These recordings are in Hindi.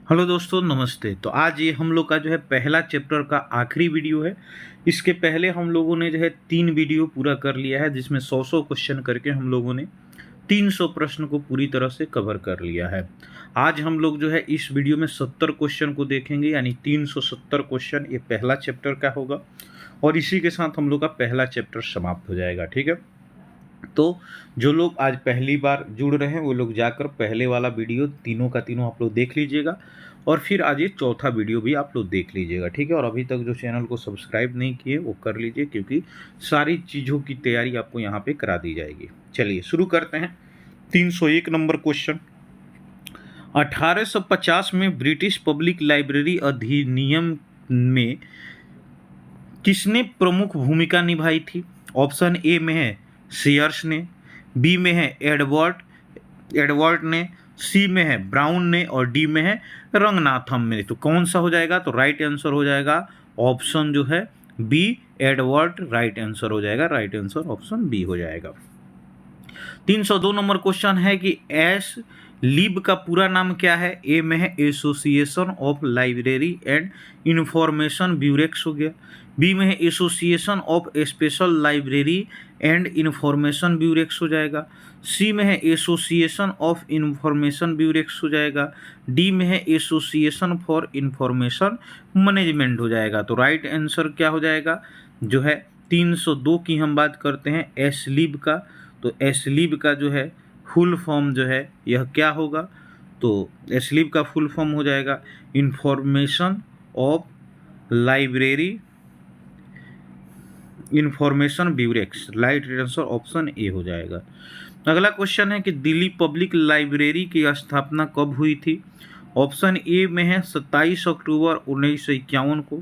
हेलो दोस्तों, नमस्ते। तो आज ये हम लोग का जो है पहला चैप्टर का आखिरी वीडियो है। इसके पहले हम लोगों ने जो है 3 वीडियो पूरा कर लिया है, जिसमें 100 क्वेश्चन करके हम लोगों ने 300 प्रश्न को पूरी तरह से कवर कर लिया है। आज हम लोग जो है इस वीडियो में 70 क्वेश्चन को देखेंगे, यानी 370 क्वेश्चन ये पहला चैप्टर का होगा और इसी के साथ हम लोग का पहला चैप्टर समाप्त हो जाएगा। ठीक है, तो जो लोग आज पहली बार जुड़ रहे हैं वो लोग जाकर पहले वाला वीडियो तीनों का तीनों आप लोग देख लीजिएगा और फिर आज ये चौथा वीडियो भी आप लोग देख लीजिएगा। ठीक है, और अभी तक जो चैनल को सब्सक्राइब नहीं किए वो कर लीजिए, क्योंकि सारी चीज़ों की तैयारी आपको यहाँ पे करा दी जाएगी। चलिए शुरू करते हैं। 301 नंबर क्वेश्चन। 1850 में ब्रिटिश पब्लिक लाइब्रेरी अधिनियम में किसने प्रमुख भूमिका निभाई थी? ऑप्शन ए में है सीयर्स ने, बी में है एडवर्ड ने, सी में है ब्राउन ने और डी में है रंगनाथम ने। तो कौन सा हो जाएगा? तो राइट आंसर हो जाएगा ऑप्शन जो है बी, एडवर्ड। राइट आंसर हो जाएगा, राइट आंसर ऑप्शन बी हो जाएगा। 302 नंबर क्वेश्चन है कि एस लीब का पूरा नाम क्या है? ए में है association of library and information bureaux हो गया, बी में है association of special library and information bureaux हो जाएगा, सी में है एसोसिएशन ऑफ इंफॉर्मेशन ब्यूरेक्स हो जाएगा, डी में है एसोसिएशन फॉर इंफॉर्मेशन मैनेजमेंट हो जाएगा। तो राइट आंसर क्या हो जाएगा? जो है 302 की हम बात करते हैं एस लीब का, तो एसलीब का जो है फुल फॉर्म जो है यह क्या होगा? तो एसलीब का फुल फॉर्म हो जाएगा information of library information bureaux. Right answer option A हो जाएगा। अगला क्वेश्चन है कि दिल्ली पब्लिक लाइब्रेरी की स्थापना कब हुई थी? ऑप्शन ए में है 27 अक्टूबर 1951 को,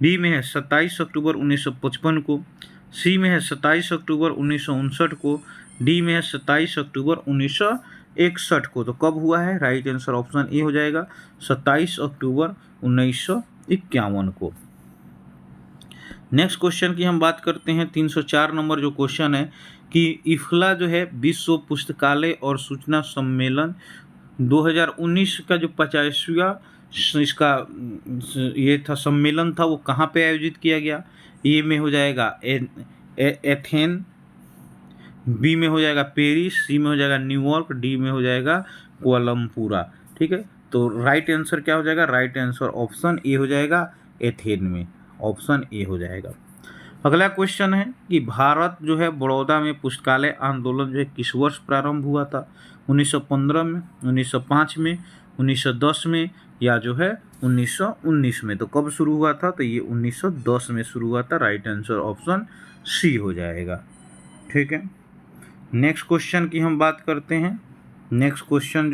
बी में है 27 अक्टूबर 1955 को, सी में है 27 अक्टूबर 1959 को, डी में है 27 अक्टूबर 1961 को। तो कब हुआ है? राइट आंसर ऑप्शन ए हो जाएगा 27 अक्टूबर 1951 को। नेक्स्ट क्वेश्चन की हम बात करते हैं। 304 नंबर जो क्वेश्चन है कि इफ्ला जो है विश्व पुस्तकालय और सूचना सम्मेलन 2019 का जो 50वां इसका ये था सम्मेलन था, वो कहाँ पे आयोजित किया गया? ए में हो जाएगा एथेन, बी में हो जाएगा पेरिस, सी में हो जाएगा न्यूयॉर्क, डी में हो जाएगा कोलमपुरा। ठीक है, तो राइट आंसर क्या हो जाएगा? राइट आंसर ऑप्शन ए हो जाएगा एथेन में, ऑप्शन ए हो जाएगा। अगला क्वेश्चन है कि भारत जो है बड़ौदा में पुस्तकालय आंदोलन जो है किस वर्ष प्रारंभ हुआ था? 1915 में, 1905 में, 1910 में या जो है 1919 में। तो कब शुरू हुआ था? तो ये 1910 में शुरू हुआ था। राइट आंसर ऑप्शन सी हो जाएगा। ठीक है, नेक्स्ट क्वेश्चन की हम बात करते हैं। नेक्स्ट क्वेश्चन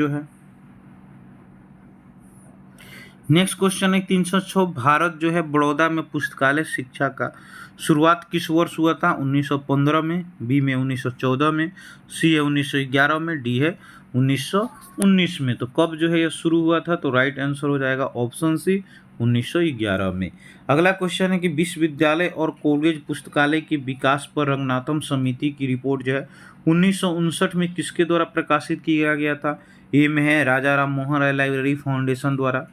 है 306। भारत जो है बड़ौदा में पुस्तकालय शिक्षा का शुरुआत किस वर्ष हुआ था? 1915 में, बी में 1914 में, सी है 1911 में, डी है 1919 में। तो कब जो है यह शुरू हुआ था? तो राइट आंसर हो जाएगा ऑप्शन सी 1911 में। अगला क्वेश्चन है कि विश्वविद्यालय और कॉलेज पुस्तकालय के विकास पर रंगनाथम समिति की रिपोर्ट जो है 1959 में किसके द्वारा प्रकाशित किया गया था? ए में है राजा राम मोहन राय लाइब्रेरी फाउंडेशन द्वारा,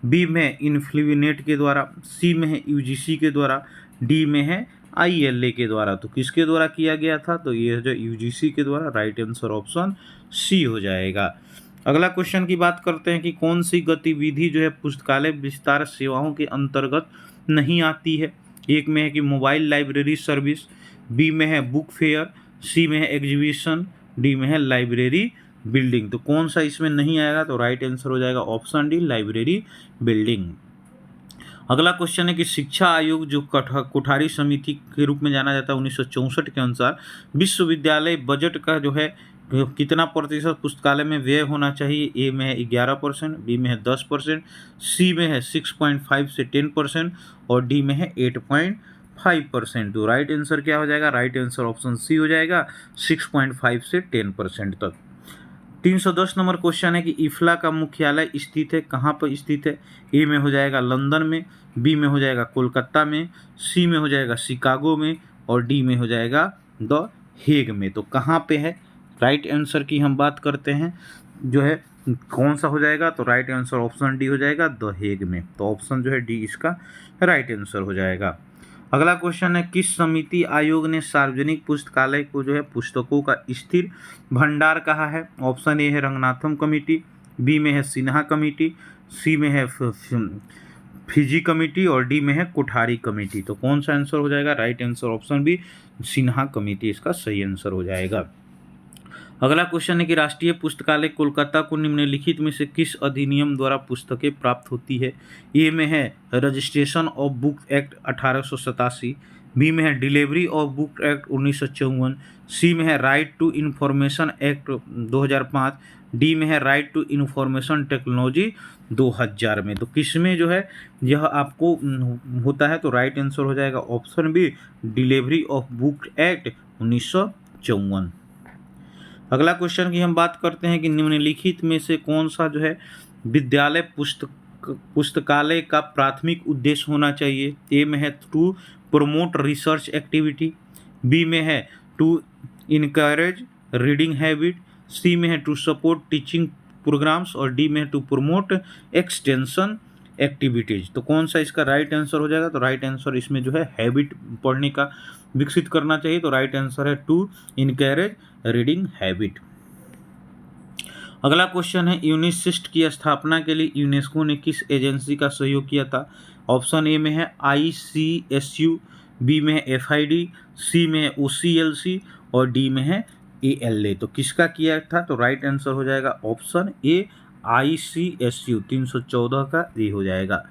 बी में है इन्फ्लुएनेट के द्वारा, सी में है यूजीसी के द्वारा, डी में है आईएलए के द्वारा। तो किसके द्वारा किया गया था? तो ये जो यूजीसी के द्वारा। राइट आंसर ऑप्शन सी हो जाएगा। अगला क्वेश्चन की बात करते हैं कि कौन सी गतिविधि जो है पुस्तकालय विस्तार सेवाओं के अंतर्गत नहीं आती है? एक में है कि मोबाइल लाइब्रेरी सर्विस, बी में है बुक फेयर, सी में है एग्जीबिशन, डी में है लाइब्रेरी बिल्डिंग। तो कौन सा इसमें नहीं आएगा? तो राइट आंसर हो जाएगा ऑप्शन डी, लाइब्रेरी बिल्डिंग। अगला क्वेश्चन है कि शिक्षा आयोग जो कोठारी समिति के रूप में जाना जाता है 1964 के अनुसार विश्वविद्यालय बजट का जो है कितना प्रतिशत पुस्तकालय में व्यय होना चाहिए? ए में है 11%, बी में है 10%, सी में है 6.5 से 10% और डी में है 8.5%। तो राइट आंसर क्या हो जाएगा? राइट आंसर ऑप्शन सी हो जाएगा 6.5 से 10% तक। 310 नंबर क्वेश्चन है कि इफ्ला का मुख्यालय स्थित है कहाँ पर स्थित है? ए में हो जाएगा लंदन में, बी में हो जाएगा कोलकाता में, सी में हो जाएगा शिकागो में और डी में हो जाएगा द हेग में। तो कहाँ पे है? राइट आंसर की हम बात करते हैं जो है कौन सा हो जाएगा? तो राइट आंसर ऑप्शन डी हो जाएगा, द हेग में। तो ऑप्शन जो है डी इसका राइट आंसर हो जाएगा। अगला क्वेश्चन है, किस समिति आयोग ने सार्वजनिक पुस्तकालय को जो है पुस्तकों का स्थिर भंडार कहा है? ऑप्शन ए है रंगनाथम कमेटी, बी में है सिन्हा कमेटी, सी में है फिजी कमेटी और डी में है कोठारी कमेटी। तो कौन सा आंसर हो जाएगा? Right answer option B, Sinha committee इसका सही आंसर हो जाएगा। अगला क्वेश्चन है कि राष्ट्रीय पुस्तकालय कोलकाता को निम्नलिखित में से किस अधिनियम द्वारा पुस्तकें प्राप्त होती है? ए में है registration of book act 1887, B में है delivery of book act 1954, C में है right to information act 2005, D में है राइट टू इंफॉर्मेशन टेक्नोलॉजी 2000 में। तो किस में जो है यह आपको होता है? तो राइट आंसर हो जाएगा option B, delivery of book act 1954। अगला क्वेश्चन की हम बात करते हैं कि निम्नलिखित में से कौन सा जो है विद्यालय पुस्तकालय का प्राथमिक उद्देश्य होना चाहिए? ए में है to promote research activity, B में है to encourage reading habit, C में है टू सपोर्ट टीचिंग प्रोग्राम्स और डी में है टू प्रमोट एक्सटेंशन एक्टिविटीज। तो कौन सा इसका राइट आंसर हो जाएगा? तो राइट आंसर इसमें जो है हैबिट पढ़ने का विकसित करना चाहिए। तो राइट आंसर है टू इनकरेज रीडिंग हैबिट। अगला क्वेश्चन है, यूनिसिस्ट की स्थापना के लिए यूनेस्को ने किस एजेंसी का सहयोग किया था? ऑप्शन ए में है ICSU, बी में है FID, सी में है OCLC और डी में है ALA। तो किसका किया था? तो राइट आंसर हो जाएगा ऑप्शन ए, ICSU 314 का ए हो जाएगा।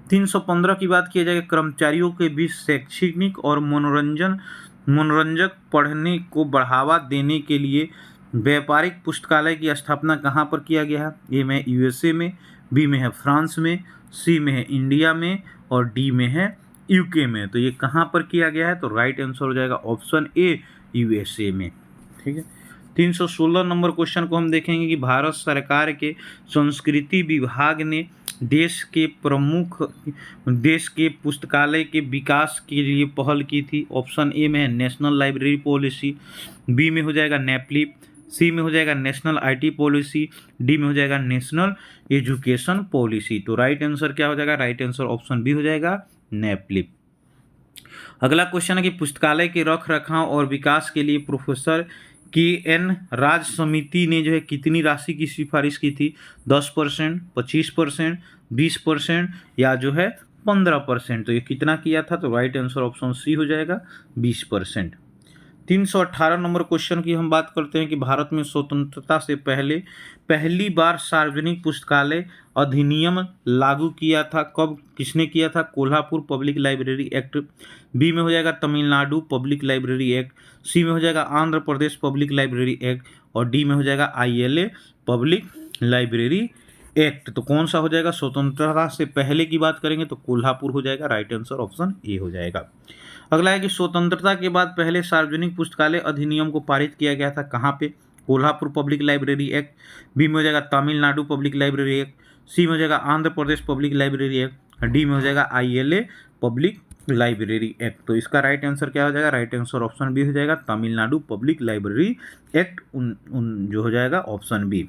315 की बात की जाएगी, कर्मचारियों के बीच शैक्षणिक और मनोरंजक पढ़ने को बढ़ावा देने के लिए व्यापारिक पुस्तकालय की स्थापना कहाँ पर किया गया है? ए में USA में, बी में है फ्रांस में, सी में है इंडिया में और डी में है UK में। तो ये कहाँ पर किया गया है? तो राइट आंसर हो जाएगा ऑप्शन ए, USA में। ठीक है। 316 नंबर क्वेश्चन को हम देखेंगे कि भारत सरकार के संस्कृति विभाग ने देश के पुस्तकालय के विकास के लिए पहल की थी। ऑप्शन ए में है नेशनल लाइब्रेरी पॉलिसी, बी में हो जाएगा नेपलिप, सी में हो जाएगा नेशनल IT पॉलिसी, डी में हो जाएगा नेशनल एजुकेशन पॉलिसी। तो राइट आंसर क्या हो जाएगा? राइट आंसर ऑप्शन बी हो जाएगा, नेपलिप। अगला क्वेश्चन है कि पुस्तकालय के रख रखाव और विकास के लिए प्रोफेसर KN राज समिति ने जो है कितनी राशि की सिफारिश की थी? 10%, 25%, 20% या जो है 15%। तो ये कितना किया था? तो राइट आंसर ऑप्शन सी हो जाएगा, 20%। 318 नंबर क्वेश्चन की हम बात करते हैं कि भारत में स्वतंत्रता से पहले पहली बार सार्वजनिक पुस्तकालय अधिनियम लागू किया था। कब, किसने किया था? Kolhapur public library act, B में हो जाएगा Tamil Nadu public library act, C में हो जाएगा Andhra Pradesh public library act और डी में हो जाएगा ILA पब्लिक लाइब्रेरी एक्ट। तो कौन सा हो जाएगा? स्वतंत्रता से पहले की बात करेंगे तो कोल्हापुर हो जाएगा, राइट आंसर ऑप्शन ए हो जाएगा। अगला है कि स्वतंत्रता के बाद पहले सार्वजनिक पुस्तकालय अधिनियम को पारित किया गया था कहाँ पे? Kolhapur public library act, B में हो जाएगा Tamil Nadu public library act, C में हो जाएगा Andhra Pradesh public library act, D में हो जाएगा ILA पब्लिक लाइब्रेरी एक्ट। तो इसका राइट आंसर क्या हो जाएगा? राइट आंसर ऑप्शन बी हो जाएगा, तमिलनाडु पब्लिक लाइब्रेरी एक्ट जो हो जाएगा ऑप्शन बी।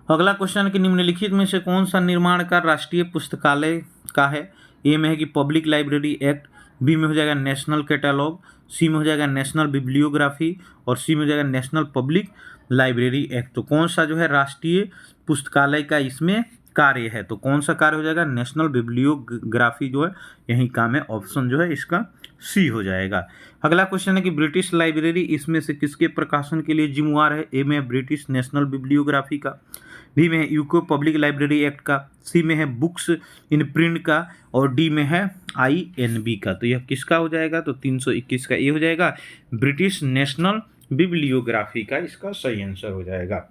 अगला क्वेश्चन कि निम्नलिखित में से कौन सा निर्माण कार्य राष्ट्रीय पुस्तकालय का है? ए में है कि पब्लिक लाइब्रेरी एक्ट, बी में हो जाएगा नेशनल कैटलॉग, सी में हो जाएगा नेशनल बिब्लियोग्राफी और सी में हो जाएगा नेशनल पब्लिक लाइब्रेरी एक्ट। तो कौन सा जो है राष्ट्रीय पुस्तकालय का इसमें कार्य है? तो कौन सा कार्य हो जाएगा? नेशनल बिब्लियोग्राफी जो है यही काम है, ऑप्शन जो है इसका सी हो जाएगा। अगला क्वेश्चन है कि ब्रिटिश लाइब्रेरी इसमें से किसके प्रकाशन के लिए जिम्मेवार है? ए में है ब्रिटिश नेशनल बिब्लियोग्राफी का, बी में है यूके पब्लिक लाइब्रेरी एक्ट का, सी में है बुक्स इन प्रिंट का और डी में है INB का। तो यह किसका हो जाएगा? तो 321 का ये हो जाएगा, ब्रिटिश नेशनल बिब्लियोग्राफी का इसका सही आंसर हो जाएगा।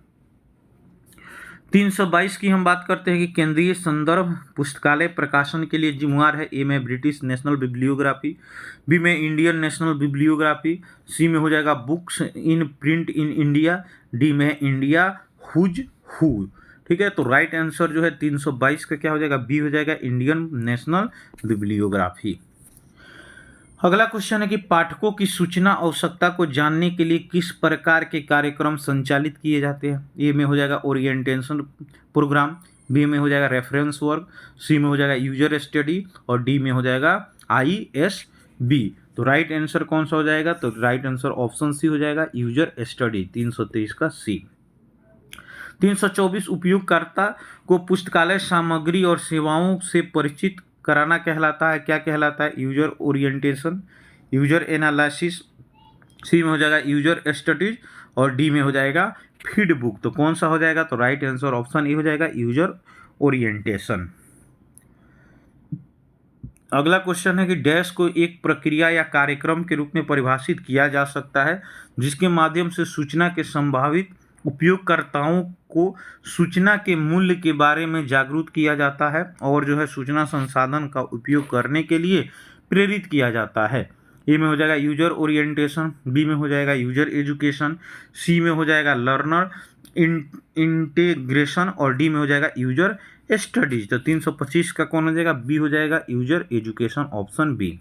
322 की हम बात करते हैं कि केंद्रीय संदर्भ पुस्तकालय प्रकाशन के लिए जिम्मेवार है। ए में ब्रिटिश नेशनल बिब्लियोग्राफी, बी में इंडियन नेशनल बिब्लियोग्राफी, सी में हो जाएगा books in print in India, D में इंडिया हुज हु। ठीक है, तो राइट आंसर जो है 322 का क्या हो जाएगा? बी हो जाएगा, इंडियन नेशनल बिब्लियोग्राफी। अगला क्वेश्चन है कि पाठकों की सूचना आवश्यकता को जानने के लिए किस प्रकार के कार्यक्रम संचालित किए जाते हैं। ए में हो जाएगा ओरिएंटेशन प्रोग्राम, बी में हो जाएगा रेफरेंस वर्क, सी में हो जाएगा यूजर स्टडी और डी में हो जाएगा ISB। तो राइट आंसर कौन सा हो जाएगा, तो राइट आंसर ऑप्शन सी हो जाएगा, यूजर स्टडी, 323 का सी। 324 उपयोगकर्ता को पुस्तकालय सामग्री और सेवाओं से परिचित कराना कहलाता है, क्या कहलाता है, यूजर ओरिएंटेशन, यूजर एनालिसिस, सी में हो जाएगा यूजर स्टडीज और डी में हो जाएगा फीड बुक। तो कौन सा हो जाएगा, तो राइट आंसर ऑप्शन ए हो जाएगा, यूजर ओरिएंटेशन। अगला क्वेश्चन है कि डैश को एक प्रक्रिया या कार्यक्रम के रूप में परिभाषित किया जा सकता है जिसके माध्यम से सूचना के संभावित उपयोगकर्ताओं को सूचना के मूल्य के बारे में जागरूक किया जाता है और जो है सूचना संसाधन का उपयोग करने के लिए प्रेरित किया जाता है। ए में हो जाएगा यूजर ओरिएंटेशन, बी में हो जाएगा यूजर एजुकेशन, सी में हो जाएगा लर्नर इंटीग्रेशन और डी में हो जाएगा यूजर स्टडीज। तो 325 का कौन हो जाएगा, बी हो जाएगा, यूजर एजुकेशन, ऑप्शन बी।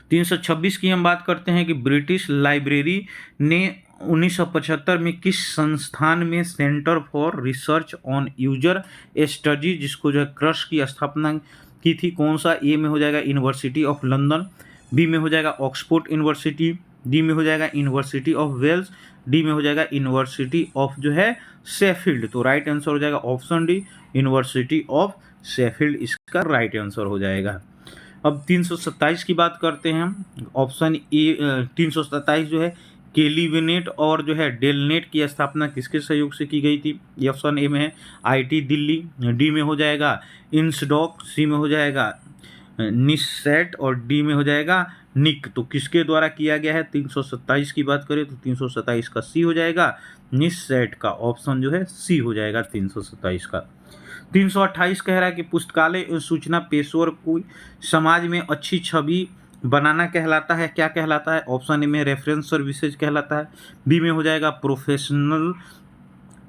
326 की हम बात करते हैं कि ब्रिटिश लाइब्रेरी ने 1975 में किस संस्थान में centre for research on user study जिसको जो है क्रश की स्थापना की थी, कौन सा, ए में हो जाएगा यूनिवर्सिटी ऑफ लंदन, बी में हो जाएगा ऑक्सफोर्ड यूनिवर्सिटी, डी में हो जाएगा यूनिवर्सिटी ऑफ वेल्स, डी में हो जाएगा यूनिवर्सिटी ऑफ जो है शेफील्ड। तो राइट आंसर हो जाएगा option D, university of Sheffield इसका राइट आंसर हो जाएगा। अब 327 की बात करते हैं हम, ऑप्शन ए 327 जो है केलीविनेट और जो है डेलनेट की स्थापना किसके सहयोग से की गई थी, ये ऑप्शन ए में है IIT दिल्ली, डी में हो जाएगा इंसडॉक, सी में हो जाएगा निसेट और डी में हो जाएगा निक। तो किसके द्वारा किया गया है, 327 की बात करें तो 327 का सी हो जाएगा, निसेट का ऑप्शन जो है सी हो जाएगा 327 का। 328 कह रहा है कि पुस्तकालय सूचना पेशेवर को समाज में अच्छी छवि बनाना कहलाता है, क्या कहलाता है, ऑप्शन ए में रेफरेंस सर्विसेज कहलाता है, बी में हो जाएगा प्रोफेशनल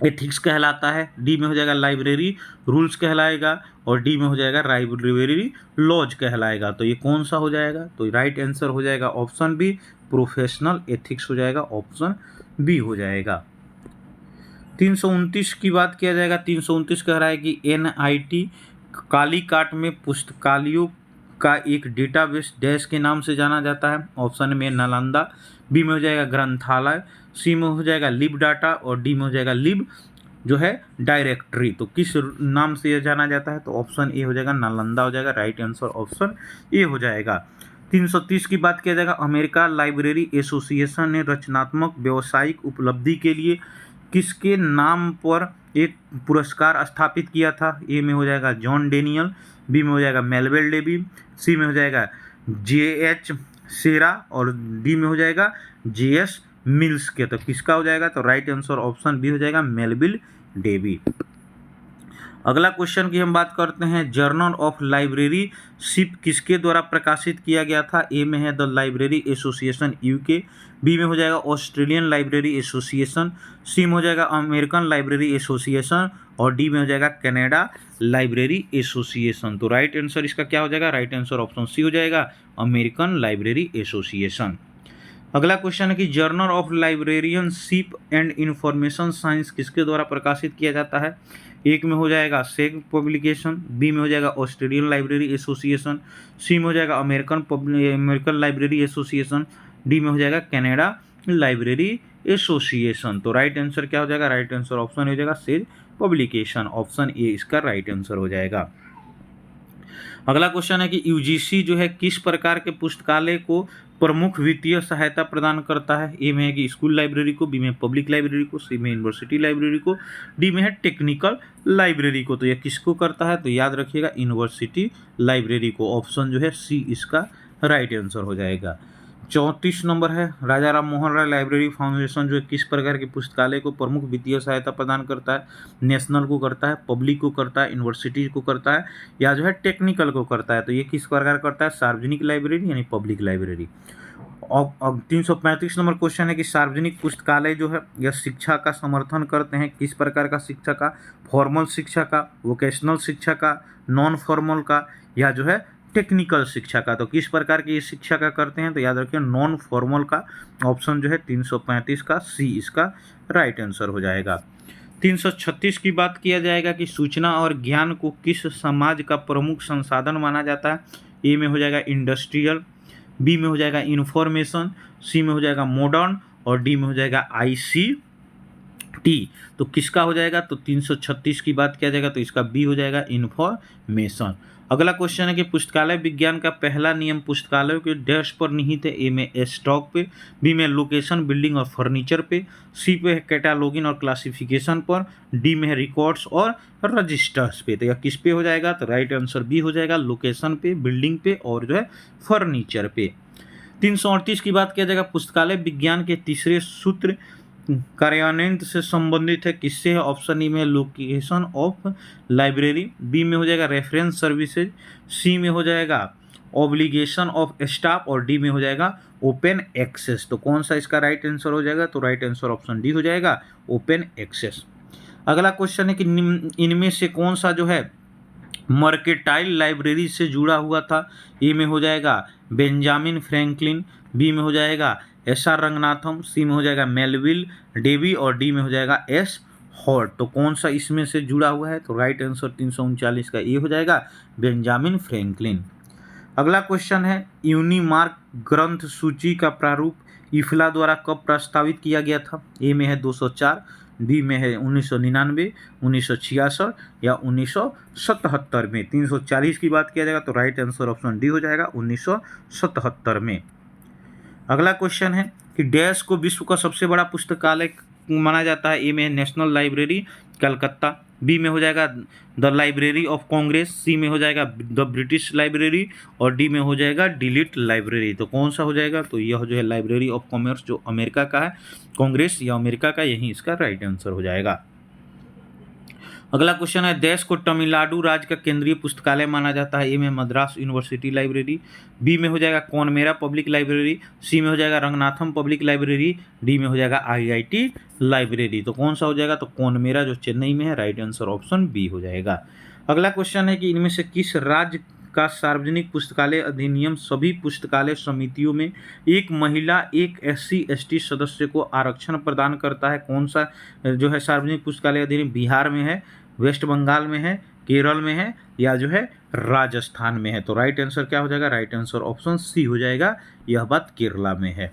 एथिक्स कहलाता है, डी में हो जाएगा लाइब्रेरी रूल्स कहलाएगा और डी में हो जाएगा लाइब्रेरी लॉज कहलाएगा। तो ये कौन सा हो जाएगा, तो राइट आंसर हो जाएगा ऑप्शन बी, प्रोफेशनल एथिक्स हो जाएगा, ऑप्शन बी हो जाएगा। 329 की बात किया जाएगा, 329 कह रहा है कि NIT कालीकाट में पुस्तकालयों का एक डेटाबेस डैश के नाम से जाना जाता है, ऑप्शन में नालंदा, बी में हो जाएगा ग्रंथालय, सी में हो जाएगा लिब डाटा और डी में हो जाएगा लिब जो है डायरेक्टरी। तो किस नाम से यह जाना जाता है, तो ऑप्शन ए हो जाएगा, नालंदा हो जाएगा, राइट आंसर ऑप्शन ए हो जाएगा। 330 की बात किया जाएगा, अमेरिका लाइब्रेरी एसोसिएशन ने रचनात्मक व्यावसायिक उपलब्धि के लिए किसके नाम पर एक पुरस्कार स्थापित किया था, ए में हो जाएगा जॉन डेनियल, बी में हो जाएगा मेलविल डेवी, सी में हो जाएगा JH सेरा और डी में हो जाएगा JS मिल्स के। तो किसका हो जाएगा, तो राइट आंसर ऑप्शन बी हो जाएगा, मेलविल डेवी। अगला क्वेश्चन की हम बात करते हैं, जर्नल ऑफ लाइब्रेरी शिप किसके द्वारा प्रकाशित किया गया था, ए में है the library association UK, B में हो जाएगा ऑस्ट्रेलियन लाइब्रेरी एसोसिएशन, सी में हो जाएगा अमेरिकन लाइब्रेरी एसोसिएशन और डी में हो जाएगा कनाडा लाइब्रेरी एसोसिएशन। तो राइट आंसर इसका क्या हो जाएगा, राइट आंसर ऑप्शन सी हो जाएगा, अमेरिकन लाइब्रेरी एसोसिएशन। अगला क्वेश्चन है कि journal of librarianship and information science किसके द्वारा प्रकाशित किया जाता है, एक में हो जाएगा सेग पब्लिकेशन, बी में हो जाएगा ऑस्ट्रेलियन लाइब्रेरी एसोसिएशन, सी में हो जाएगा अमेरिकन लाइब्रेरी एसोसिएशन, डी में हो जाएगा कनाडा लाइब्रेरी एसोसिएशन। तो राइट आंसर क्या हो जाएगा, राइट आंसर ऑप्शन हो जाएगा सेग पब्लिकेशन, ऑप्शन ए इसका राइट आंसर हो जाएगा। अगला क्वेश्चन है कि UGC जो है किस प्रकार के पुस्तकालय को प्रमुख वित्तीय सहायता प्रदान करता है, ए में है कि स्कूल लाइब्रेरी को, बी में पब्लिक लाइब्रेरी को, सी में यूनिवर्सिटी लाइब्रेरी को, डी में है टेक्निकल लाइब्रेरी को। तो यह किसको करता है, तो याद रखिएगा यूनिवर्सिटी लाइब्रेरी को, ऑप्शन जो है सी इसका राइट आंसर हो जाएगा। 34 नंबर है, राजा राम मोहन राय लाइब्रेरी फाउंडेशन जो है किस प्रकार के पुस्तकालय को प्रमुख वित्तीय सहायता प्रदान करता है, नेशनल को करता है, पब्लिक को करता है, यूनिवर्सिटी को करता है या जो है टेक्निकल को करता है। तो ये किस प्रकार करता है, सार्वजनिक लाइब्रेरी यानी पब्लिक लाइब्रेरी। अब 335 नंबर क्वेश्चन है कि सार्वजनिक पुस्तकालय जो है यह शिक्षा का समर्थन करते हैं, किस प्रकार का शिक्षा का, फॉर्मल शिक्षा का, वोकेशनल शिक्षा का, नॉन फॉर्मल का या जो है टेक्निकल शिक्षा का। तो किस प्रकार की शिक्षा का करते हैं, तो याद रखिए नॉन फॉर्मल का ऑप्शन जो है 335 का सी इसका राइट आंसर हो जाएगा। 336 की बात किया जाएगा कि सूचना और ज्ञान को किस समाज का प्रमुख संसाधन माना जाता है। ए में हो जाएगा इंडस्ट्रियल, बी में हो जाएगा इंफॉर्मेशन, सी में हो जाएगा मॉडर्न और डी में हो जाएगा ICT। तो किसका हो जाएगा, तो 336 की बात किया जाएगा तो इसका बी हो जाएगा इंफॉर्मेशन। अगला क्वेश्चन है कि पुस्तकालय विज्ञान का पहला नियम पुस्तकालयों के डैश पर निहित है। ए में स्टॉक पे, बी में लोकेशन बिल्डिंग और फर्नीचर पे, सी पे है कैटालॉगिंग और क्लासिफिकेशन पर, डी में है रिकॉर्ड्स और रजिस्टर्स पे। तो यह किस पे हो जाएगा, तो राइट आंसर बी हो जाएगा लोकेशन पे, बिल्डिंग पे और जो है फर्नीचर पे। 338 की बात किया जाएगा पुस्तकालय विज्ञान के तीसरे सूत्र कार्यान्वयन से संबंधित है, किससे है। ऑप्शन ई में लोकेशन ऑफ लाइब्रेरी, बी में हो जाएगा रेफरेंस सर्विसेज, सी में हो जाएगा ऑब्लिगेशन ऑफ स्टाफ और डी में हो जाएगा ओपन एक्सेस। तो कौन सा इसका राइट आंसर हो जाएगा, तो राइट आंसर ऑप्शन डी हो जाएगा ओपन एक्सेस। अगला क्वेश्चन है कि इनमें से कौन सा जो है मर्केटाइल लाइब्रेरी से जुड़ा हुआ था। ए में हो जाएगा बेंजामिन फ्रैंकलिन, बी में हो जाएगा SR रंगनाथम, सी में हो जाएगा मेलविल डेवी और डी में हो जाएगा S हॉर्ट। तो कौन सा इसमें से जुड़ा हुआ है, तो राइट आंसर 339 का ए हो जाएगा बेंजामिन फ्रैंकलिन। अगला क्वेश्चन है यूनिमार्क ग्रंथ सूची का प्रारूप इफला द्वारा कब प्रस्तावित किया गया था। ए में है 204, बी में है 1999, 1966 या 1977 में। 340 की बात किया जाएगा तो राइट आंसर ऑप्शन डी हो जाएगा 1977 में। अगला क्वेश्चन है कि डैश को विश्व का सबसे बड़ा पुस्तकालय माना जाता है। ए में नेशनल लाइब्रेरी कलकत्ता, बी में हो जाएगा द लाइब्रेरी ऑफ कांग्रेस, सी में हो जाएगा द ब्रिटिश लाइब्रेरी और डी में हो जाएगा डिलीट लाइब्रेरी। तो कौन सा हो जाएगा, तो यह जो है लाइब्रेरी ऑफ कॉमर्स जो अमेरिका का है, कांग्रेस या अमेरिका का, यही इसका राइट आंसर हो जाएगा। अगला क्वेश्चन है देश को तमिलनाडु राज्य का केंद्रीय पुस्तकालय माना जाता है। ए में मद्रास यूनिवर्सिटी लाइब्रेरी, बी में हो जाएगा कौनमेरा पब्लिक लाइब्रेरी, सी में हो जाएगा रंगनाथम पब्लिक लाइब्रेरी, डी में हो जाएगा IIT लाइब्रेरी। तो कौन सा हो जाएगा, तो कौनमेरा जो चेन्नई में है, राइट आंसर ऑप्शन बी हो जाएगा। अगला क्वेश्चन है कि इनमें से किस राज्य का सार्वजनिक पुस्तकालय अधिनियम सभी पुस्तकालय समितियों में एक महिला एक SC/ST सदस्य को आरक्षण प्रदान करता है। कौन सा जो है सार्वजनिक पुस्तकालय अधिनियम, बिहार में है, वेस्ट बंगाल में है, केरल में है या जो है राजस्थान में है। तो राइट आंसर क्या हो जाएगा, राइट आंसर ऑप्शन सी हो जाएगा, यह बात केरला में है।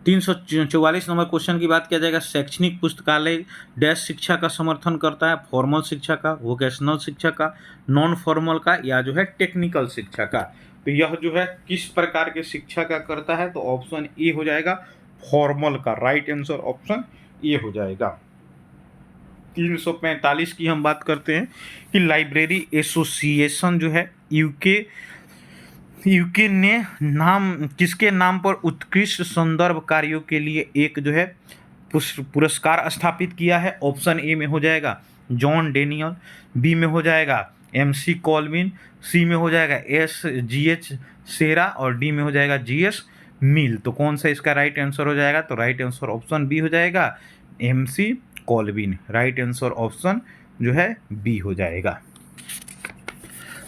344 नंबर क्वेश्चन की बात किया जाएगा शैक्षणिक पुस्तकालय डैश शिक्षा का समर्थन करता है। फॉर्मल शिक्षा का, वोकेशनल शिक्षा का, नॉन फॉर्मल का या जो है टेक्निकल शिक्षा का। तो यह जो है किस प्रकार के शिक्षा का करता है, तो ऑप्शन ए हो जाएगा फॉर्मल का, राइट आंसर ऑप्शन ए हो जाएगा। 345 की हम बात करते हैं कि लाइब्रेरी एसोसिएशन जो है यूके ने किसके नाम पर उत्कृष्ट संदर्भ कार्यों के लिए एक जो है पुरस्कार स्थापित किया है। ऑप्शन ए में हो जाएगा जॉन डेनियल, बी में हो जाएगा MC कॉल्विन, सी में हो जाएगा SGH सेरा और डी में हो जाएगा GS मिल। तो कौन सा इसका राइट आंसर हो जाएगा, तो राइट आंसर ऑप्शन बी हो जाएगा MC Colvin, right answer option जो है बी हो जाएगा।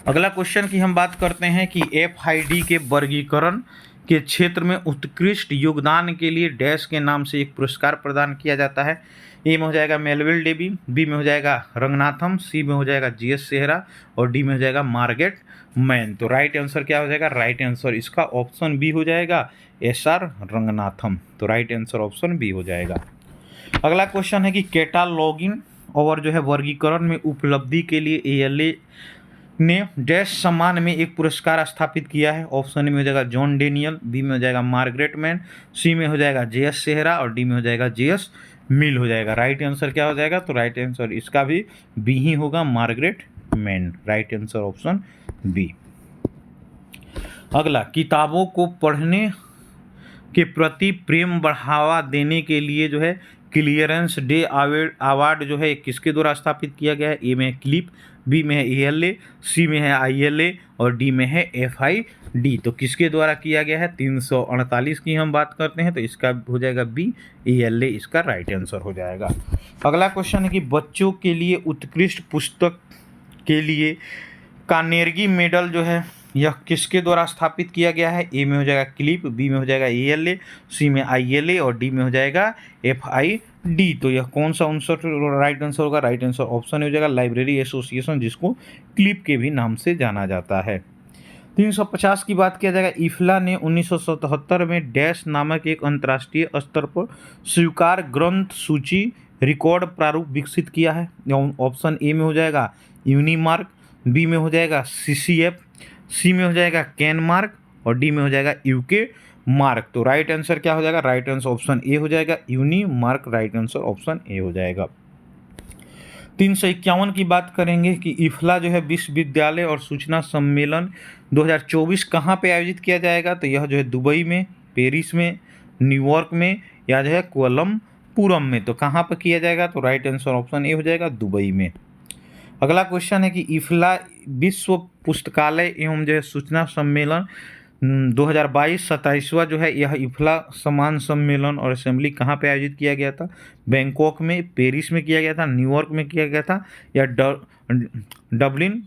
अगला क्वेश्चन की हम बात करते हैं कि FID के वर्गीकरण के क्षेत्र में उत्कृष्ट योगदान के लिए डैश के नाम से एक पुरस्कार प्रदान किया जाता है। ए में हो जाएगा मेलविल डेवी, बी में हो जाएगा रंगनाथम, सी में हो जाएगा GS सेहरा और डी में हो जाएगा मार्गरेट मैन। तो राइट आंसर क्या हो जाएगा, राइट आंसर इसका ऑप्शन बी हो जाएगा SR रंगनाथम। तो राइट आंसर ऑप्शन बी हो जाएगा। अगला क्वेश्चन है कि कैटालॉगिंग और जो है वर्गीकरण में उपलब्धि के लिए ALA ने डैश सम्मान में एक पुरस्कार स्थापित किया है। ऑप्शन में हो जाएगा जॉन डेनियल, बी में हो जाएगा मार्गरेट मैन, सी में हो जाएगा JS सेहरा और डी में हो जाएगा GS मिल हो जाएगा। राइट आंसर क्या हो जाएगा, तो राइट आंसर इसका भी बी ही होगा, Margaret Mann, right answer option B. अगला किताबों को पढ़ने के प्रति प्रेम बढ़ावा देने के लिए जो है क्लियरेंस डे अवार्ड जो है किसके द्वारा स्थापित किया गया है। ए में है क्लिप, बी में है ALA, सी में है ILA और डी में है FID। तो किसके द्वारा किया गया है, 348 की हम बात करते हैं तो इसका हो जाएगा बी, ALA इसका राइट आंसर हो जाएगा। अगला क्वेश्चन है कि बच्चों के लिए उत्कृष्ट पुस्तक के लिए कार्नेगी मेडल जो है यह किसके द्वारा स्थापित किया गया है? ए में हो जाएगा क्लिप, बी में हो जाएगा ALA, सी में ILA और डी में हो जाएगा FID। तो यह कौन सा 59 राइट आंसर होगा? राइट आंसर ऑप्शन हो जाएगा लाइब्रेरी एसोसिएशन, जिसको क्लिप के भी नाम से जाना जाता है। 350 की बात किया जाएगा। इफ्ला ने 1977 में डैश नामक एक अंतर्राष्ट्रीय स्तर पर स्वीकार ग्रंथ सूची रिकॉर्ड प्रारूप विकसित किया है। ऑप्शन ए में हो जाएगा यूनिमार्क, बी में हो जाएगा CCF, सी में हो जाएगा कैनमार्क और डी में हो जाएगा UK मार्क। तो राइट आंसर क्या हो जाएगा? राइट आंसर ऑप्शन ए हो जाएगा यूनिमार्क। राइट आंसर ऑप्शन ए हो जाएगा। 351 की बात करेंगे कि इफ्ला जो है विश्वविद्यालय और सूचना सम्मेलन 2024 कहाँ पे आयोजित किया जाएगा? तो यह जो है दुबई में, पेरिस में, न्यूयॉर्क में या जो है कोलमपुरम में। तो कहाँ पर किया जाएगा? तो राइट आंसर ऑप्शन ए हो जाएगा दुबई में। अगला क्वेश्चन है कि इफ्ला विश्व पुस्तकालय एवं जो है सूचना सम्मेलन 2022 27वां जो है यह इफ्ला समान सम्मेलन और असेंबली कहाँ पे आयोजित किया गया था? बैंकॉक में, पेरिस में किया गया था, न्यूयॉर्क में किया गया था या डबलिन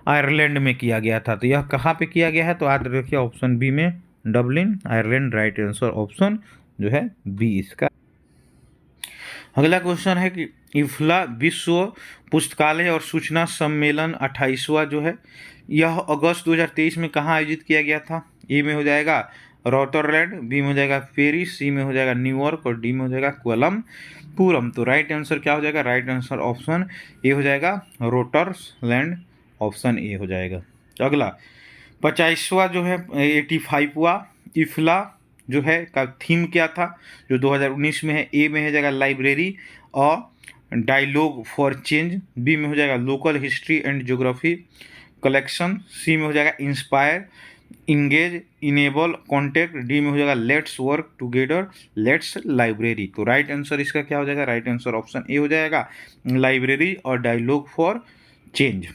आयरलैंड में किया गया था? तो यह कहाँ पे किया गया है? तो याद रखिए ऑप्शन बी में Dublin Ireland. Right answer option जो है बी इसका। अगला क्वेश्चन है कि इफ्ला विश्व पुस्तकालय और सूचना सम्मेलन 28वां जो है यह अगस्त 2023 में कहाँ आयोजित किया गया था? ए में हो जाएगा रॉटरलैंड, बी में हो जाएगा पेरिस, सी में हो जाएगा न्यूयॉर्क और डी में हो जाएगा कोलमपुरम। तो राइट आंसर क्या हो जाएगा? राइट आंसर ऑप्शन ए हो जाएगा रोटरलैंड। ऑप्शन ए हो जाएगा। अगला 50वां जो है 85वां इफ्ला जो है का थीम क्या था जो 2019 में है? ए में हो जाएगा लाइब्रेरी और डायलॉग फॉर चेंज, बी में हो जाएगा local history and geography collection, C में हो जाएगा inspire engage enable contact, D में हो जाएगा let's work together let's library. तो राइट आंसर इसका क्या हो जाएगा? राइट आंसर ऑप्शन ए हो जाएगा लाइब्रेरी और डायलॉग फॉर चेंज।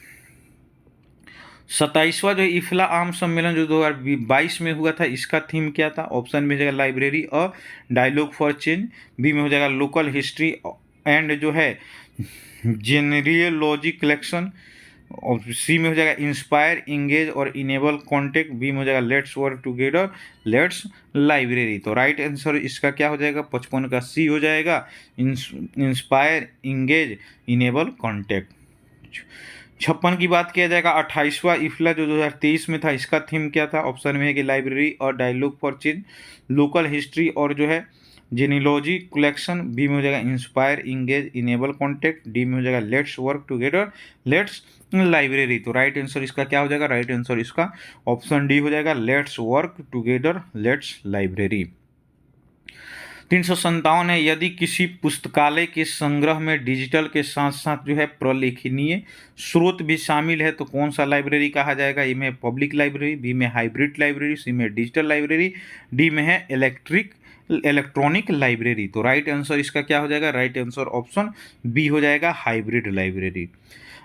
27वां जो इफ्ला आम सम्मेलन जो 2022 में हुआ था इसका थीम क्या था? ऑप्शन में हो जाएगा लाइब्रेरी और डायलॉग फॉर चेंज, बी में हो जाएगा लोकल हिस्ट्री एंड जो है जेनेरियोलॉजी कलेक्शन और सी में हो जाएगा इंस्पायर इंगेज और इनेबल कॉन्टेक्ट, बी में हो जाएगा let's work together let's library. तो राइट आंसर इसका क्या हो जाएगा? 55 का सी हो जाएगा इंस्पायर इंगेज इनेबल कॉन्टेक्ट। 56 की बात किया जाएगा। 28वां इफ्ला जो 2023 में था इसका थीम क्या था? ऑप्शन में है कि लाइब्रेरी और dialogue for change, local history और जो है जेनिलॉजी कलेक्शन, बी में हो जाएगा inspire engage enable contact, D में हो जाएगा let's work together let's library. तो राइट आंसर इसका क्या हो जाएगा? राइट आंसर इसका ऑप्शन डी हो जाएगा let's work together let's library. 357 है यदि किसी पुस्तकालय के संग्रह में डिजिटल के साथ साथ जो है प्रलेखनीय स्रोत भी शामिल है तो कौन सा लाइब्रेरी कहा जाएगा? ए में पब्लिक लाइब्रेरी, बी में हाइब्रिड लाइब्रेरी, सी में डिजिटल लाइब्रेरी, डी में है इलेक्ट्रॉनिक लाइब्रेरी। तो राइट आंसर इसका क्या हो जाएगा? राइट आंसर ऑप्शन बी हो जाएगा हाइब्रिड लाइब्रेरी।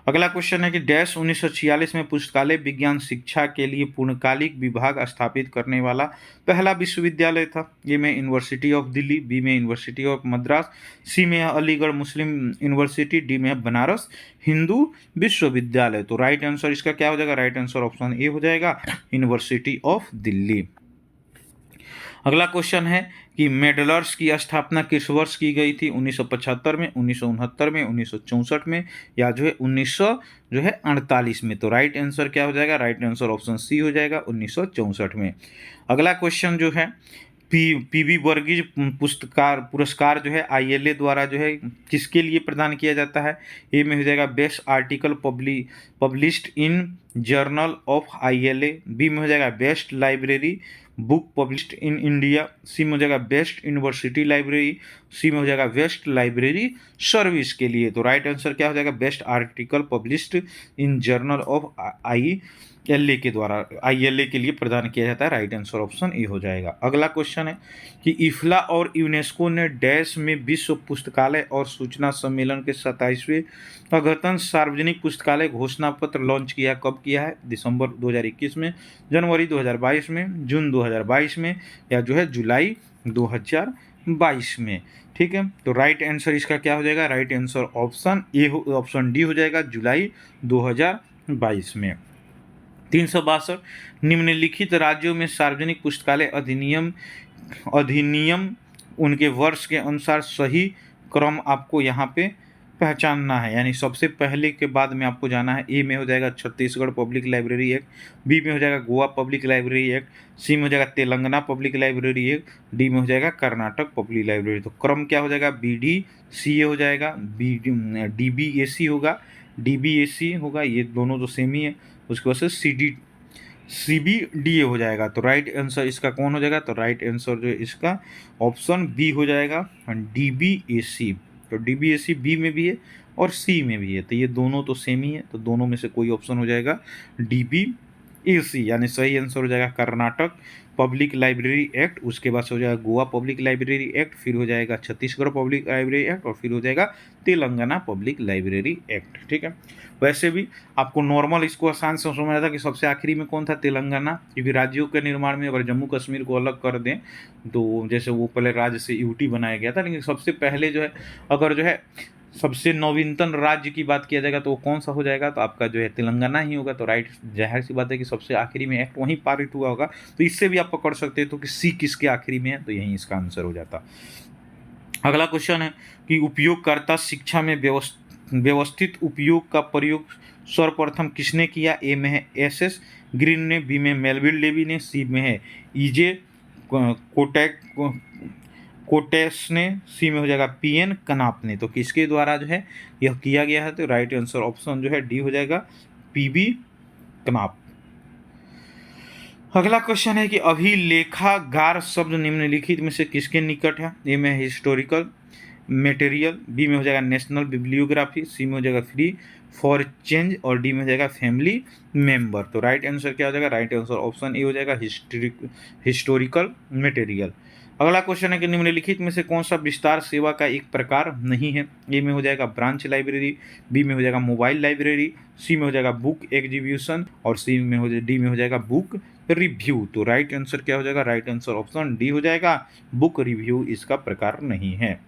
अगला क्वेश्चन है कि डैश 1946 में पुस्तकालय विज्ञान शिक्षा के लिए पूर्णकालिक विभाग स्थापित करने वाला पहला विश्वविद्यालय था? ए में यूनिवर्सिटी ऑफ दिल्ली, बी में यूनिवर्सिटी ऑफ मद्रास, सी में अलीगढ़ मुस्लिम यूनिवर्सिटी, डी में बनारस हिंदू विश्वविद्यालय। तो राइट आंसर इसका क्या हो जाएगा? राइट आंसर ऑप्शन ए हो जाएगा यूनिवर्सिटी ऑफ दिल्ली। अगला क्वेश्चन है कि मेडलर्स की स्थापना किस वर्ष की गई थी? 1975 में, 1969 में, 1964 में या जो है 1948 में। तो राइट आंसर क्या हो जाएगा? राइट आंसर ऑप्शन सी हो जाएगा 1964 में। अगला क्वेश्चन जो है PV वर्गीज पुरस्कार जो है ILA द्वारा जो है किसके लिए प्रदान किया जाता है? ए में हो जाएगा best article published in journal of ILA, B में हो जाएगा best library book published in India, C में हो जाएगा बेस्ट यूनिवर्सिटी लाइब्रेरी, सी में हो जाएगा बेस्ट लाइब्रेरी सर्विस के लिए। तो राइट आंसर क्या हो जाएगा? Best article published in journal of ILA के द्वारा ILA के लिए प्रदान किया जाता है। राइट आंसर ऑप्शन ए हो जाएगा। अगला क्वेश्चन है कि इफ्ला और यूनेस्को ने डैश में विश्व पुस्तकालय और सूचना सम्मेलन के 27वें अद्यतन सार्वजनिक पुस्तकालय घोषणा पत्र लॉन्च किया। कब किया है? दिसंबर 2021 में, जनवरी 2022 में, जून 2022 में या जो है जुलाई 2022 में। ठीक है, तो राइट आंसर इसका क्या हो जाएगा? राइट आंसर ऑप्शन डी हो जाएगा जुलाई 2022 1922 में। 362 निम्नलिखित राज्यों में सार्वजनिक पुस्तकालय अधिनियम उनके वर्ष के अनुसार सही क्रम आपको यहाँ पे पहचानना है, यानी सबसे पहले के बाद में आपको जाना है। ए में हो जाएगा Chhattisgarh public library act, B में हो जाएगा Goa public library act, C में हो जाएगा Telangana public library act, D में हो जाएगा कर्नाटक पब्लिक लाइब्रेरी। तो क्रम क्या हो जाएगा, BDCA हो जाएगा, DBAC होगा, DBAC होगा, ये दोनों तो सेम ही है। उसके बाद से CBDA हो जाएगा। तो राइट आंसर इसका कौन हो जाएगा, तो राइट आंसर जो है इसका ऑप्शन बी हो जाएगा, DBAC। तो DBAC बी में भी है और सी में भी है, तो ये दोनों तो सेम ही है, तो दोनों में से कोई ऑप्शन हो जाएगा DBAC, यानी सही आंसर हो जाएगा कर्नाटक पब्लिक लाइब्रेरी एक्ट, उसके बाद से हो जाएगा गोवा पब्लिक लाइब्रेरी एक्ट, फिर हो जाएगा छत्तीसगढ़ पब्लिक लाइब्रेरी एक्ट, और फिर हो जाएगा तेलंगाना पब्लिक लाइब्रेरी एक्ट। ठीक है, वैसे भी आपको नॉर्मल इसको आसान से समझना था कि सबसे आखिरी में कौन था, तेलंगाना, क्योंकि राज्यों के निर्माण में अगर जम्मू कश्मीर को अलग कर दें तो जैसे वो पहले राज्य से यूटी बनाया गया था, लेकिन सबसे पहले जो है अगर जो है सबसे नवीनतम राज्य की बात किया जाएगा तो वो कौन सा हो जाएगा, तो आपका जो है तेलंगाना ही होगा। तो राइट, जाहिर सी बात है कि सबसे आखिरी में एक्ट वहीं पारित हुआ होगा, तो इससे भी आप पकड़ सकते हो तो कि सी किसके आखिरी में है, तो यही इसका आंसर हो जाता। अगला क्वेश्चन है कि उपयोगकर्ता शिक्षा में व्यवस्थित उपयोग का प्रयोग सर्वप्रथम किसने किया। ए में है SS ग्रीन ने, बी में मेलविल डेवी ने, सी में है EJ कोटेस ने, सी में हो जाएगा PN कनाप ने। तो किसके द्वारा जो है यह किया गया है, तो राइट आंसर ऑप्शन जो है डी हो जाएगा, PB कनाप। अगला क्वेश्चन है कि अभिलेखागार शब्द निम्नलिखित में से किसके निकट है। ए में हिस्टोरिकल मटेरियल, बी में हो जाएगा नेशनल बिब्लियोग्राफी, सी में हो जाएगा फ्री फॉर चेंज, और डी में हो जाएगा फैमिली मेंबर। तो राइट आंसर क्या हो जाएगा, राइट आंसर ऑप्शन ए हो जाएगा, हिस्टोरिकल मटेरियल। अगला क्वेश्चन है कि निम्नलिखित में से कौन सा विस्तार सेवा का एक प्रकार नहीं है। ए में हो जाएगा ब्रांच लाइब्रेरी, बी में हो जाएगा मोबाइल लाइब्रेरी, सी में हो जाएगा बुक एग्जीबिशन, और डी में हो जाएगा बुक रिव्यू। तो राइट आंसर क्या हो जाएगा, राइट आंसर ऑप्शन डी हो जाएगा, बुक रिव्यू इसका प्रकार नहीं है।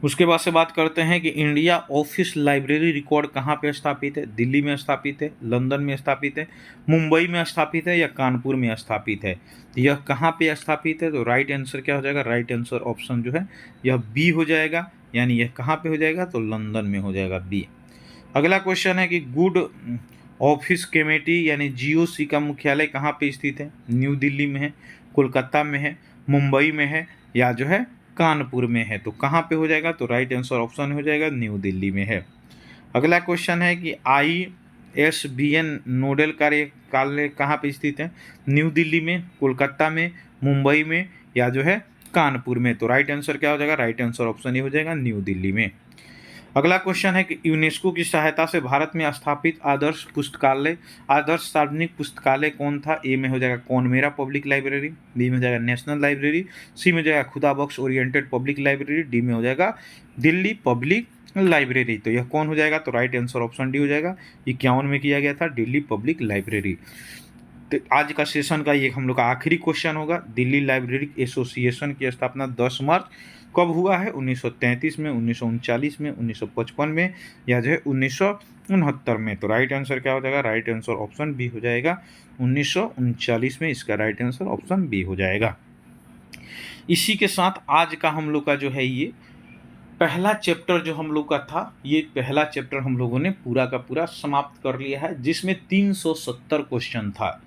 उसके बाद से बात करते हैं कि इंडिया ऑफिस लाइब्रेरी रिकॉर्ड कहाँ पे स्थापित है। दिल्ली में स्थापित है, लंदन में स्थापित है, मुंबई में स्थापित है, या कानपुर में स्थापित है। यह कहाँ पे स्थापित है, तो राइट आंसर क्या हो जाएगा, राइट आंसर ऑप्शन जो है यह बी हो जाएगा, यानी यह कहाँ पे हो जाएगा, तो लंदन में हो जाएगा, बी। अगला क्वेश्चन है कि गुड ऑफिस कमेटी यानी GOC का मुख्यालय कहाँ पे स्थित है। न्यू दिल्ली में है, कोलकाता में है, मुंबई में है, या जो है कानपुर में है। तो कहाँ पे हो जाएगा, तो राइट आंसर ऑप्शन हो जाएगा न्यू दिल्ली में है। अगला क्वेश्चन है कि ISBN नोडल कार्यालय कहाँ पे स्थित है। न्यू दिल्ली में, कोलकाता में, मुंबई में, या जो है कानपुर में। तो राइट आंसर क्या हो जाएगा, राइट आंसर ऑप्शन ये हो जाएगा, न्यू दिल्ली में। अगला क्वेश्चन है कि यूनेस्को की सहायता से भारत में स्थापित आदर्श सार्वजनिक पुस्तकालय कौन था। ए में हो जाएगा कौन मेरा पब्लिक लाइब्रेरी, बी में हो जाएगा नेशनल लाइब्रेरी, सी में हो जाएगा खुदा बख्श ओरिएंटेड पब्लिक लाइब्रेरी, डी में हो जाएगा दिल्ली पब्लिक लाइब्रेरी। तो यह कौन हो जाएगा, तो राइट आंसर ऑप्शन डी हो जाएगा। 51 में किया गया था दिल्ली पब्लिक लाइब्रेरी। तो आज का सेशन का ये हम लोग का आखिरी क्वेश्चन होगा। दिल्ली लाइब्रेरी एसोसिएशन की स्थापना 10 मार्च कब हुआ है। 1933 में, 1939 में, 1955 में, या जो है 1969 में। तो राइट आंसर क्या हो जाएगा, राइट आंसर ऑप्शन बी हो जाएगा, 1939 में इसका राइट आंसर ऑप्शन बी हो जाएगा। इसी के साथ आज का हम लोग का जो है ये पहला चैप्टर जो हम लोग का था, ये पहला चैप्टर हम लोगों ने पूरा का पूरा समाप्त कर लिया है, जिसमें 370 क्वेश्चन था,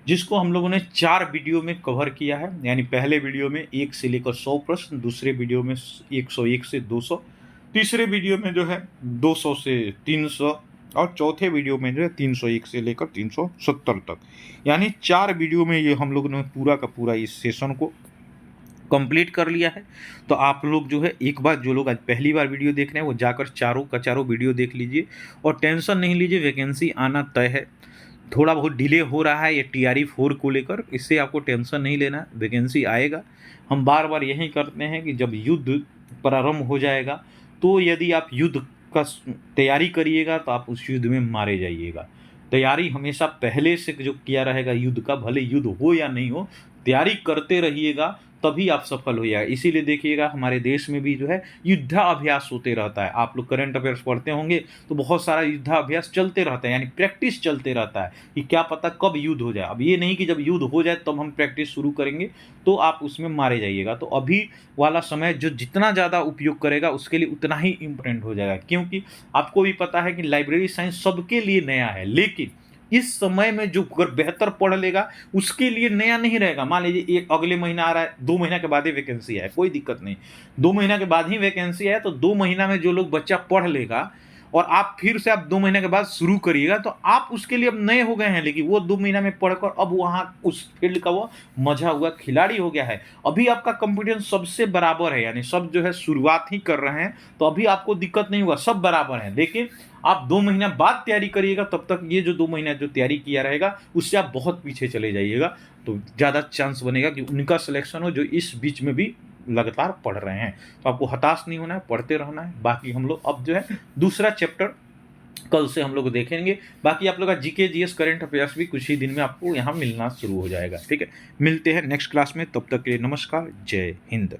जिसको हम लोगों ने 4 वीडियो में कवर किया है। यानी पहले वीडियो में 1 से लेकर 100 प्रश्न, दूसरे वीडियो में 101 से 200, तीसरे वीडियो में जो है 200 से 300, और चौथे वीडियो में जो है 301 से लेकर 370 तक। यानी 4 वीडियो में ये हम लोगों ने पूरा का पूरा इस सेशन को कंप्लीट कर लिया है। तो आप लोग जो है एक बार, जो लोग आज पहली बार वीडियो देख रहे हैं वो जाकर चारों का चारों वीडियो देख लीजिए, और टेंशन नहीं लीजिए, वैकेंसी आना तय है। थोड़ा बहुत डिले हो रहा है ये TRE-4 को लेकर, इससे आपको टेंशन नहीं लेना, वैकेंसी आएगा। हम बार बार यही करते हैं कि जब युद्ध प्रारंभ हो जाएगा तो यदि आप युद्ध का तैयारी करिएगा तो आप उस युद्ध में मारे जाइएगा। तैयारी हमेशा पहले से जो किया रहेगा युद्ध का, भले युद्ध हो या नहीं हो, तैयारी करते रहिएगा तभी आप सफल होइएगा। इसीलिए देखिएगा हमारे देश में भी जो है युद्धाभ्यास होते रहता है। आप लोग करंट अफेयर्स पढ़ते होंगे तो बहुत सारा युद्धाभ्यास चलते रहता है, यानी प्रैक्टिस चलते रहता है कि क्या पता कब युद्ध हो जाए। अब ये नहीं कि जब युद्ध हो जाए तब हम प्रैक्टिस शुरू करेंगे तो आप उसमें मारे जाइएगा। तो अभी वाला समय जो जितना ज़्यादा उपयोग करेगा उसके लिए उतना ही इम्पोर्टेंट हो जाएगा, क्योंकि आपको भी पता है कि लाइब्रेरी साइंस सबके लिए नया है, लेकिन इस समय में जो अगर बेहतर पढ़ लेगा उसके लिए नया नहीं रहेगा। मान लीजिए एक अगले महीना आ रहा है, 2 महीना के बाद ही वैकेंसी है, कोई दिक्कत नहीं, 2 महीना के बाद ही वैकेंसी है, तो 2 महीना में जो लोग बच्चा पढ़ लेगा और आप फिर से आप 2 महीने के बाद शुरू करिएगा तो आप उसके लिए अब नए हो गए हैं, लेकिन वो 2 महीना में पढ़कर अब वहाँ उस फील्ड का वो मजा हुआ खिलाड़ी हो गया है। अभी आपका कॉम्पिटिशन सबसे बराबर है, यानी सब जो है शुरुआत ही कर रहे हैं, तो अभी आपको दिक्कत नहीं हुआ, सब बराबर है। लेकिन आप 2 महीना बाद तैयारी करिएगा, तब तक ये जो 2 महीना जो तैयारी किया रहेगा उससे आप बहुत पीछे चले जाइएगा, तो ज़्यादा चांस बनेगा कि उनका सिलेक्शन हो जो इस बीच में भी लगातार पढ़ रहे हैं। तो आपको हताश नहीं होना है, पढ़ते रहना है। बाकी हम लोग अब जो है दूसरा चैप्टर कल से हम लोग देखेंगे। बाकी आप लोग का जीके जीएस करंट अफेयर्स भी कुछ ही दिन में आपको यहाँ मिलना शुरू हो जाएगा। ठीक है, मिलते हैं नेक्स्ट क्लास में, तब तक के लिए नमस्कार, जय हिंद।